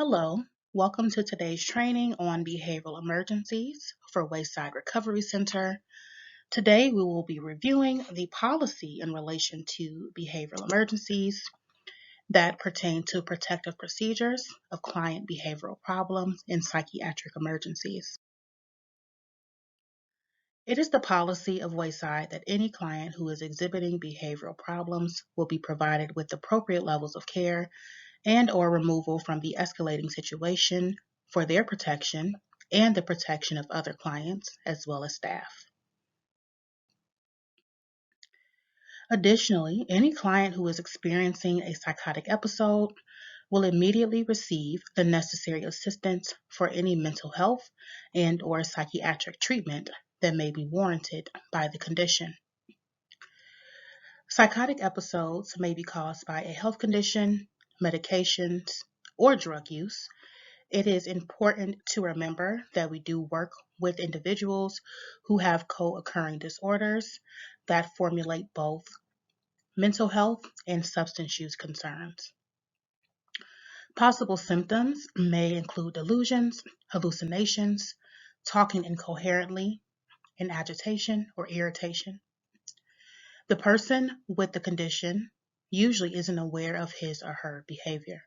Hello, welcome to today's training on behavioral emergencies for Wayside Recovery Center. Today we will be reviewing the policy in relation to behavioral emergencies that pertain to protective procedures of client behavioral problems in psychiatric emergencies. It is the policy of Wayside that any client who is exhibiting behavioral problems will be provided with appropriate levels of care and/or removal from the escalating situation for their protection and the protection of other clients as well as staff. Additionally, any client who is experiencing a psychotic episode will immediately receive the necessary assistance for any mental health and/or psychiatric treatment that may be warranted by the condition. Psychotic episodes may be caused by a health condition, medications, or drug use. It is important to remember that we do work with individuals who have co-occurring disorders that formulate both mental health and substance use concerns. Possible symptoms may include delusions, hallucinations, talking incoherently, and agitation or irritation. The person with the condition usually isn't aware of his or her behavior.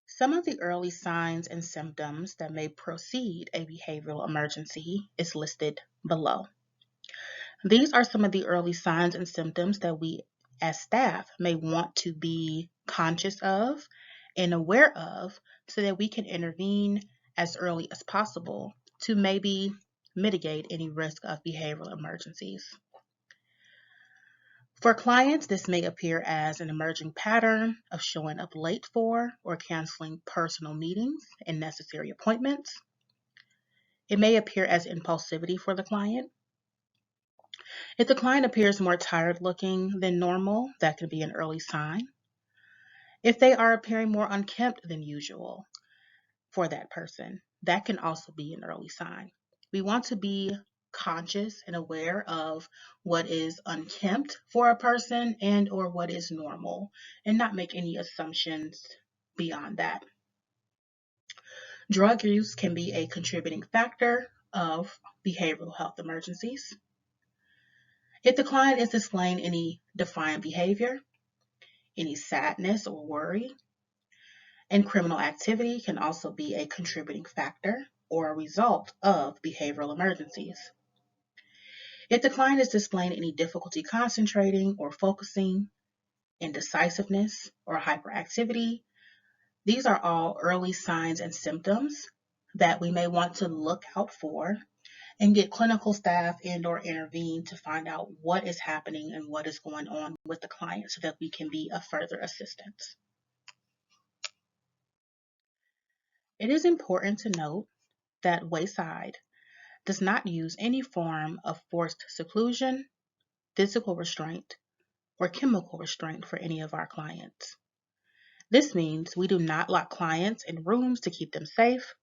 Some of the early signs and symptoms that may precede a behavioral emergency is listed below. These are some of the early signs and symptoms that we as staff may want to be conscious of and aware of so that we can intervene as early as possible to maybe mitigate any risk of behavioral emergencies. For clients, this may appear as an emerging pattern of showing up late for or canceling personal meetings and necessary appointments. It may appear as impulsivity for the client. If the client appears more tired looking than normal, that could be an early sign. If they are appearing more unkempt than usual for that person, that can also be an early sign. We want to be conscious and aware of what is unkempt for a person and or what is normal and not make any assumptions beyond that. Drug use can be a contributing factor of behavioral health emergencies. If the client is displaying any defiant behavior, any sadness or worry, and criminal activity can also be a contributing factor or a result of behavioral emergencies. If the client is displaying any difficulty concentrating or focusing, indecisiveness, or hyperactivity, these are all early signs and symptoms that we may want to look out for and get clinical staff and/or intervene to find out what is happening and what is going on with the client so that we can be of further assistance. It is important to note that Wayside does not use any form of forced seclusion, physical restraint, or chemical restraint for any of our clients. This means we do not lock clients in rooms to keep them safe.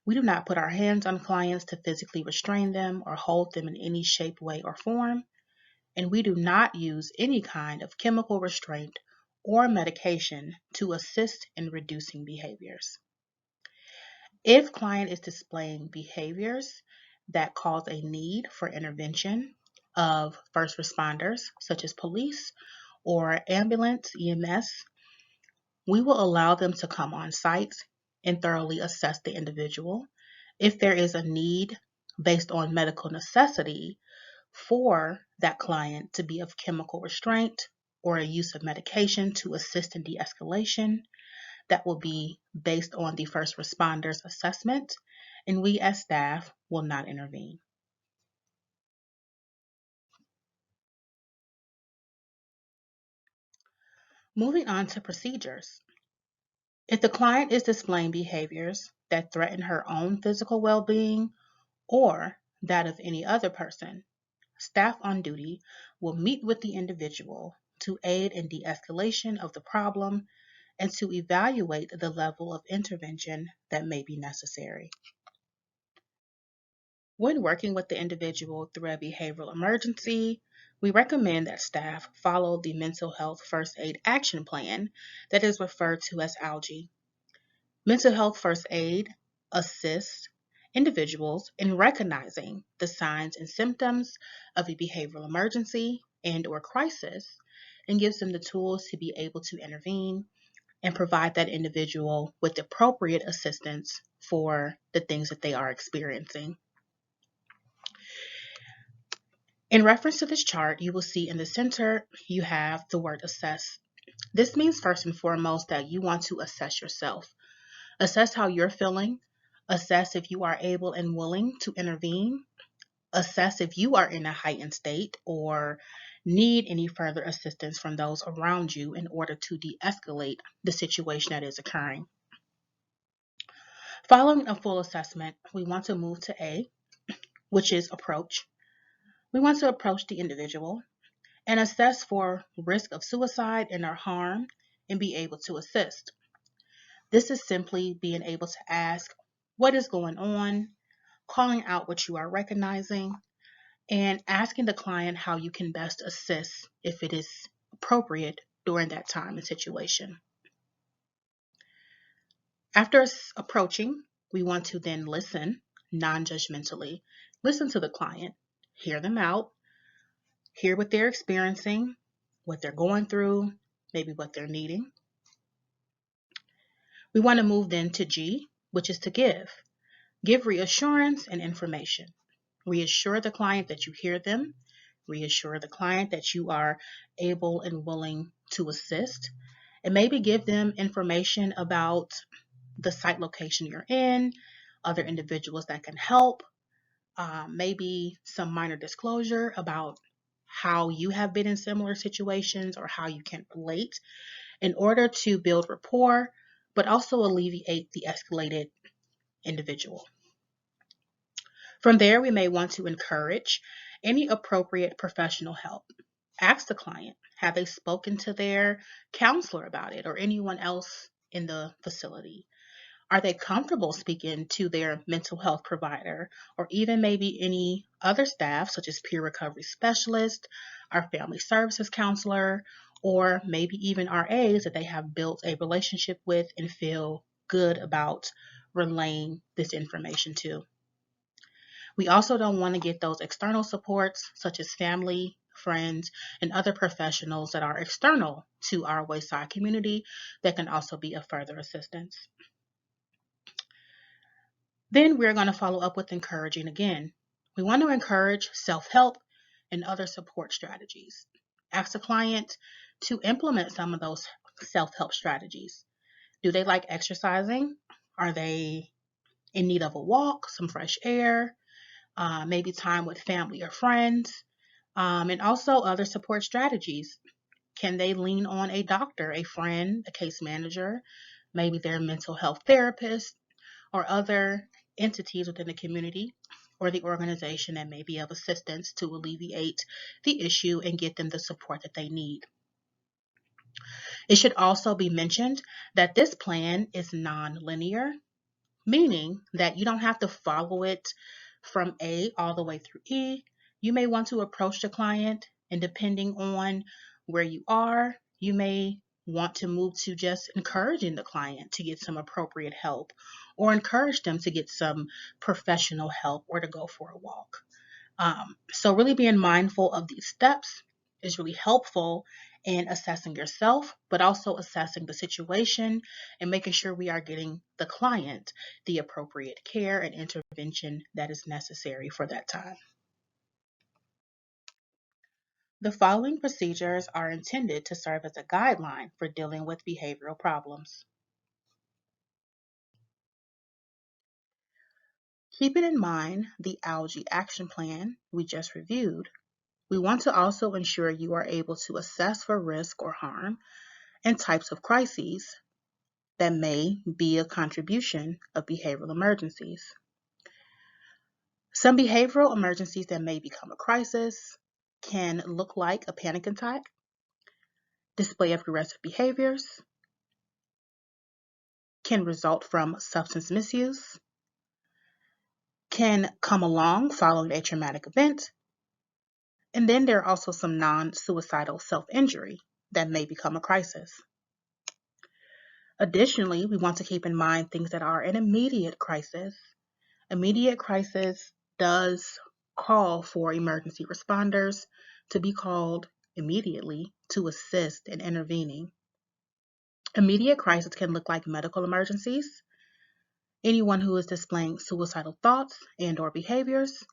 We do not put our hands on clients to physically restrain them or hold them in any shape, way, or form. And we do not use any kind of chemical restraint or medication to assist in reducing behaviors. If client is displaying behaviors that cause a need for intervention of first responders, such as police or ambulance, EMS, we will allow them to come on site and thoroughly assess the individual. If there is a need based on medical necessity for that client to be of chemical restraint or a use of medication to assist in de-escalation, that will be based on the first responders assessment, and we as staff will not intervene. Moving on to procedures. If the client is displaying behaviors that threaten her own physical well-being or that of any other person, staff on duty will meet with the individual to aid in de-escalation of the problem and to evaluate the level of intervention that may be necessary. When working with the individual through a behavioral emergency, We recommend that staff follow the mental health first aid action plan that is referred to as ALGE. Mental health first aid assists individuals in recognizing the signs and symptoms of a behavioral emergency and/or crisis and gives them the tools to be able to intervene and provide that individual with appropriate assistance for the things that they are experiencing. In reference to this chart, you will see in the center you have the word assess. This means first and foremost that you want to assess yourself. Assess how you're feeling. Assess if you are able and willing to intervene. Assess if you are in a heightened state or need any further assistance from those around you in order to de-escalate the situation that is occurring. Following a full assessment, we want to move to A, which is approach. We want to approach the individual and assess for risk of suicide and or harm and be able to assist. This is simply being able to ask what is going on, calling out what you are recognizing, and asking the client how you can best assist if it is appropriate during that time and situation. After approaching, we want to then listen non-judgmentally. Listen to the client, hear them out, hear what they're experiencing, what they're going through, maybe what they're needing. We want to move then to G, which is to give. Give reassurance and information. Reassure the client that you hear them. Reassure the client that you are able and willing to assist. And maybe give them information about the site location you're in, other individuals that can help, maybe some minor disclosure about how you have been in similar situations or how you can relate in order to build rapport, but also alleviate the escalated individual. From there, we may want to encourage any appropriate professional help. Ask the client, have they spoken to their counselor about it or anyone else in the facility? Are they comfortable speaking to their mental health provider or even maybe any other staff, such as peer recovery specialist, our family services counselor, or maybe even RAs that they have built a relationship with and feel good about relaying this information to? We also don't want to get those external supports, such as family, friends, and other professionals that are external to our Wayside community that can also be of further assistance. Then we're going to follow up with encouraging again. We want to encourage self-help and other support strategies. Ask the client to implement some of those self-help strategies. Do they like exercising? Are they in need of a walk, some fresh air, maybe time with family or friends, and also other support strategies? Can they lean on a doctor, a friend, a case manager, maybe their mental health therapist, or other entities within the community or the organization that may be of assistance to alleviate the issue and get them the support that they need? It should also be mentioned that this plan is non-linear, meaning that you don't have to follow it from A all the way through E. You may want to approach the client, and depending on where you are, you may want to move to just encouraging the client to get some appropriate help or encourage them to get some professional help or to go for a walk. So really being mindful of these steps is really helpful in assessing yourself, but also assessing the situation and making sure we are getting the client the appropriate care and intervention that is necessary for that time. The following procedures are intended to serve as a guideline for dealing with behavioral problems. Keeping in mind the ALGE action plan we just reviewed, we want to also ensure you are able to assess for risk or harm and types of crises that may be a contribution of behavioral emergencies. Some behavioral emergencies that may become a crisis can look like a panic attack, display of aggressive behaviors, can result from substance misuse, can come along following a traumatic event, And then there are also some non-suicidal self-injury that may become a crisis. Additionally, we want to keep in mind things that are an immediate crisis. Immediate crisis does call for emergency responders to be called immediately to assist in intervening. Immediate crisis can look like medical emergencies, anyone who is displaying suicidal thoughts and or behaviors,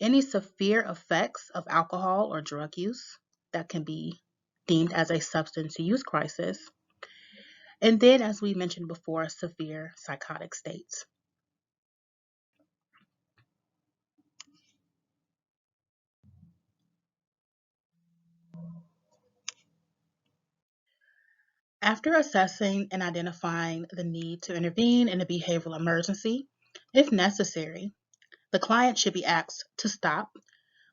any severe effects of alcohol or drug use that can be deemed as a substance use crisis, and then, as we mentioned before, severe psychotic states. After assessing and identifying the need to intervene in a behavioral emergency, if necessary, the client should be asked to stop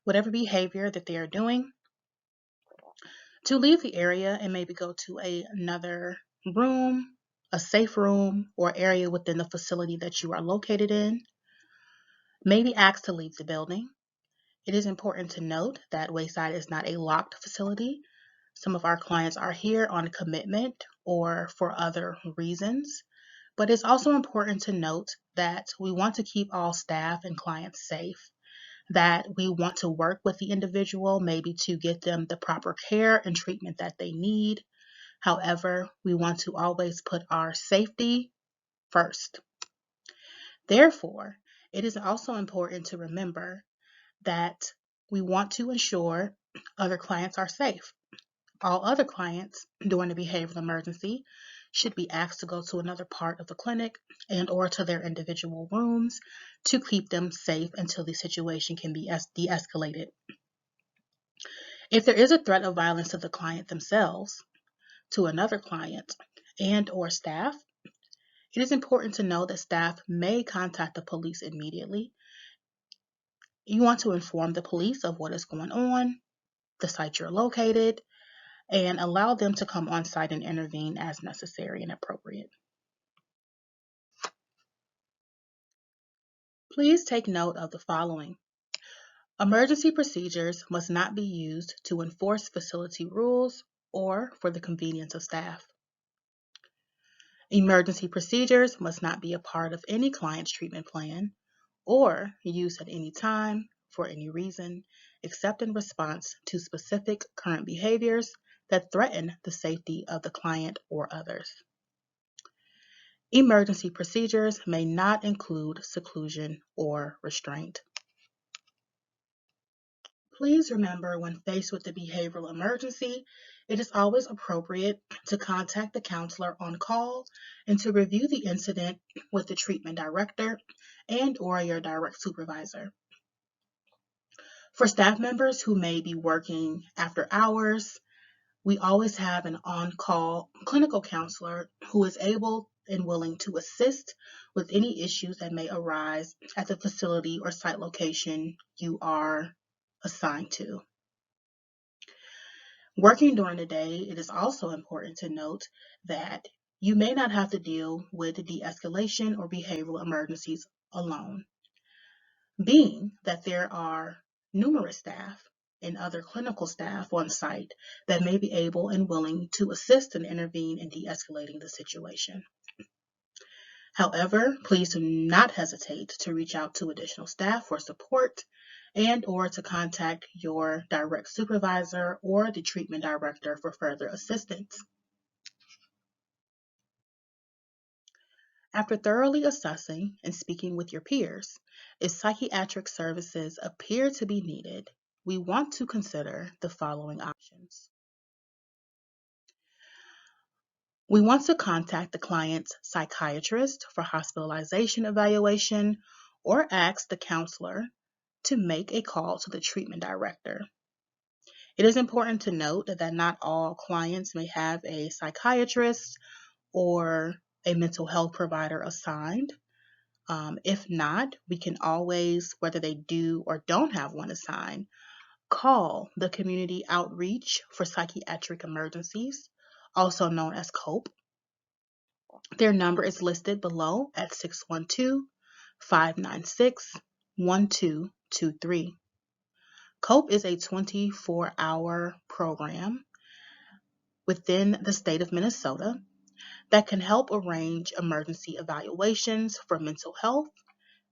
whatever behavior that they are doing, to leave the area and maybe go to another room, a safe room, or area within the facility that you are located in, maybe asked to leave the building. It is important to note that Wayside is not a locked facility. Some of our clients are here on commitment or for other reasons, but it's also important to note that we want to keep all staff and clients safe, that we want to work with the individual maybe to get them the proper care and treatment that they need. However, we want to always put our safety first. Therefore, it is also important to remember that we want to ensure other clients are safe. All other clients during a behavioral emergency should be asked to go to another part of the clinic and or to their individual rooms to keep them safe until the situation can be de-escalated. If there is a threat of violence to the client themselves, to another client, and or staff, it is important to know that staff may contact the police immediately. You want to inform the police of what is going on, the site you're located, and allow them to come on site and intervene as necessary and appropriate. Please take note of the following. Emergency procedures must not be used to enforce facility rules or for the convenience of staff. Emergency procedures must not be a part of any client's treatment plan or used at any time for any reason except in response to specific current behaviors that threaten the safety of the client or others. Emergency procedures may not include seclusion or restraint. Please remember, when faced with a behavioral emergency, it is always appropriate to contact the counselor on call and to review the incident with the treatment director and or your direct supervisor. For staff members who may be working after hours, we always have an on-call clinical counselor who is able and willing to assist with any issues that may arise at the facility or site location you are assigned to. Working during the day, it is also important to note that you may not have to deal with de-escalation or behavioral emergencies alone, being that there are numerous staff and other clinical staff on site that may be able and willing to assist and intervene in de-escalating the situation. However, please do not hesitate to reach out to additional staff for support and or to contact your direct supervisor or the treatment director for further assistance. After thoroughly assessing and speaking with your peers, if psychiatric services appear to be needed, we want to consider the following options. We want to contact the client's psychiatrist for hospitalization evaluation or ask the counselor to make a call to the treatment director. It is important to note that not all clients may have a psychiatrist or a mental health provider assigned. If not, we can always, whether they do or don't have one assigned, call the Community Outreach for Psychiatric Emergencies, also known as COPE. Their number is listed below at 612-596-1223. COPE is a 24-hour program within the state of Minnesota that can help arrange emergency evaluations for mental health.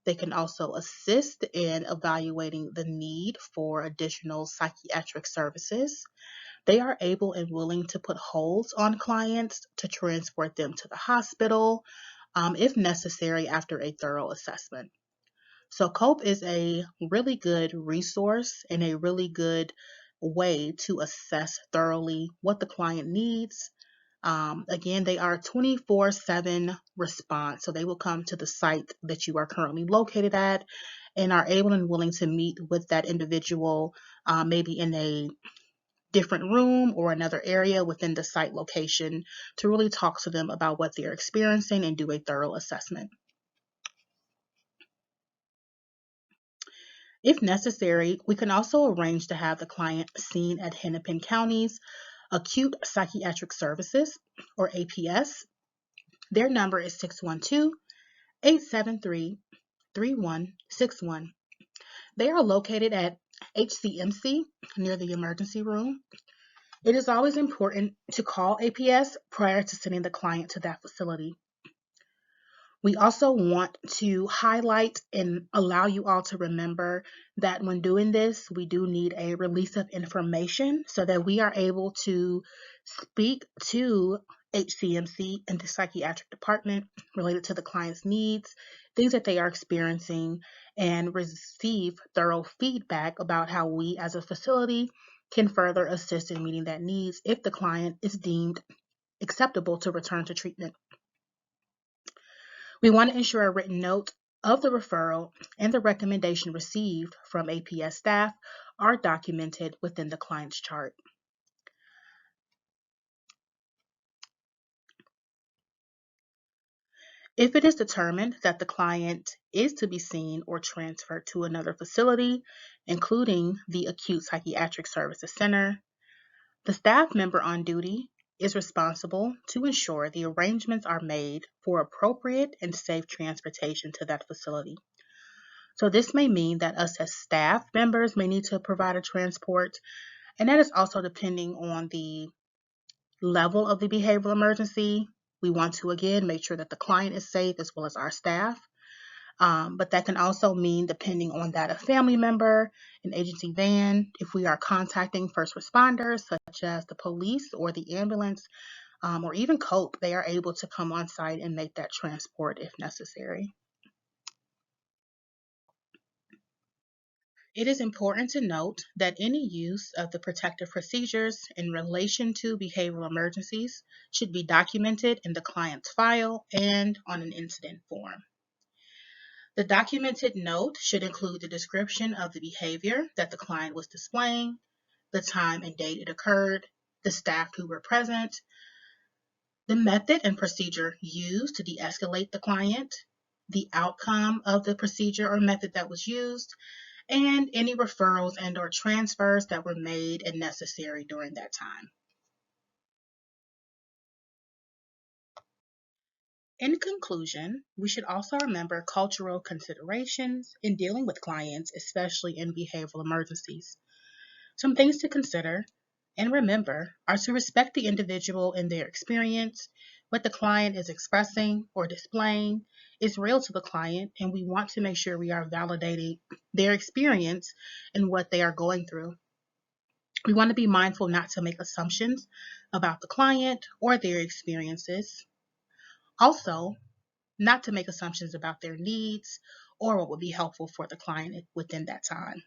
They can also assist in evaluating the need for additional psychiatric services. They are able and willing to put holds on clients to transport them to the hospital if necessary after a thorough assessment. So COPE is a really good resource and a really good way to assess thoroughly what the client needs. Again, they are 24/7 response. So they will come to the site that you are currently located at and are able and willing to meet with that individual, maybe in a different room or another area within the site location to really talk to them about what they're experiencing and do a thorough assessment. If necessary, we can also arrange to have the client seen at Hennepin County's Acute Psychiatric Services, or APS. Their number is 612-873-3161. They are located at HCMC near the emergency room. It is always important to call APS prior to sending the client to that facility. We also want to highlight and allow you all to remember that when doing this, we do need a release of information so that we are able to speak to HCMC and the psychiatric department related to the client's needs, things that they are experiencing, and receive thorough feedback about how we as a facility can further assist in meeting that needs if the client is deemed acceptable to return to treatment. We want to ensure a written note of the referral and the recommendation received from APS staff are documented within the client's chart. If it is determined that the client is to be seen or transferred to another facility, including the Acute Psychiatric Services Center, the staff member on duty is responsible to ensure the arrangements are made for appropriate and safe transportation to that facility. So this may mean that us as staff members may need to provide a transport, and that is also depending on the level of the behavioral emergency. We want to, again, make sure that the client is safe as well as our staff. But that can also mean, depending on that, a family member, an agency van, if we are contacting first responders, such as the police or the ambulance, or even COPE, they are able to come on site and make that transport if necessary. It is important to note that any use of the protective procedures in relation to behavioral emergencies should be documented in the client's file and on an incident form. The documented note should include the description of the behavior that the client was displaying, the time and date it occurred, the staff who were present, the method and procedure used to de-escalate the client, the outcome of the procedure or method that was used, and any referrals and or transfers that were made and necessary during that time. In conclusion, we should also remember cultural considerations in dealing with clients, especially in behavioral emergencies. Some things to consider and remember are to respect the individual in their experience. What the client is expressing or displaying is real to the client, and we want to make sure we are validating their experience and what they are going through. We want to be mindful not to make assumptions about the client or their experiences. Also, not to make assumptions about their needs or what would be helpful for the client within that time.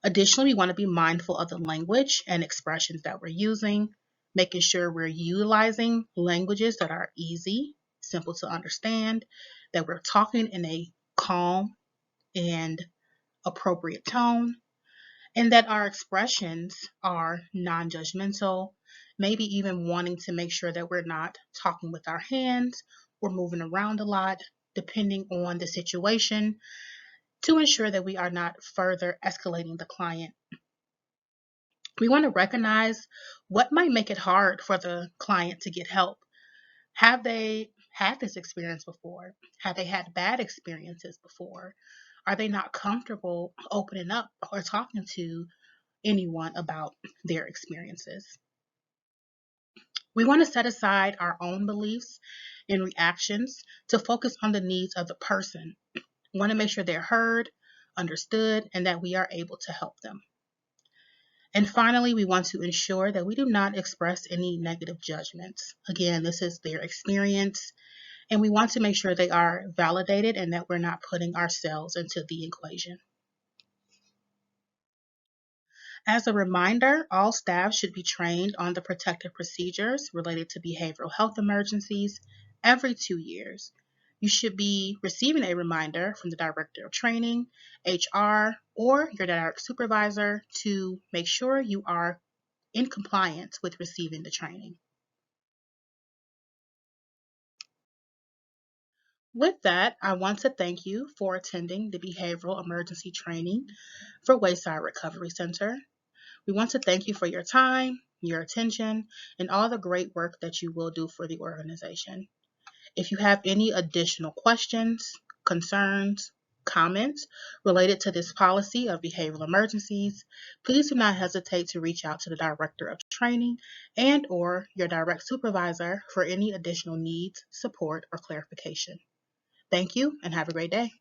Additionally, we want to be mindful of the language and expressions that we're using, making sure we're utilizing languages that are easy, simple to understand, that we're talking in a calm and appropriate tone, and that our expressions are non-judgmental, maybe even wanting to make sure that we're not talking with our hands or moving around a lot, depending on the situation, to ensure that we are not further escalating the client. We want to recognize what might make it hard for the client to get help. Have they had this experience before? Have they had bad experiences before? are they not comfortable opening up or talking to anyone about their experiences? We want to set aside our own beliefs and reactions to focus on the needs of the person. We want to make sure they're heard, understood, and that we are able to help them. And finally, we want to ensure that we do not express any negative judgments. Again, this is their experience, and we want to make sure they are validated and that we're not putting ourselves into the equation. As a reminder, all staff should be trained on the protective procedures related to behavioral health emergencies every 2 years. You should be receiving a reminder from the Director of Training, HR, or your direct supervisor to make sure you are in compliance with receiving the training. With that, I want to thank you for attending the Behavioral Emergency Training for Wayside Recovery Center. We want to thank you for your time, your attention, and all the great work that you will do for the organization. If you have any additional questions, concerns, comments related to this policy of behavioral emergencies, please do not hesitate to reach out to the Director of Training and or your direct supervisor for any additional needs, support, or clarification. Thank you and have a great day.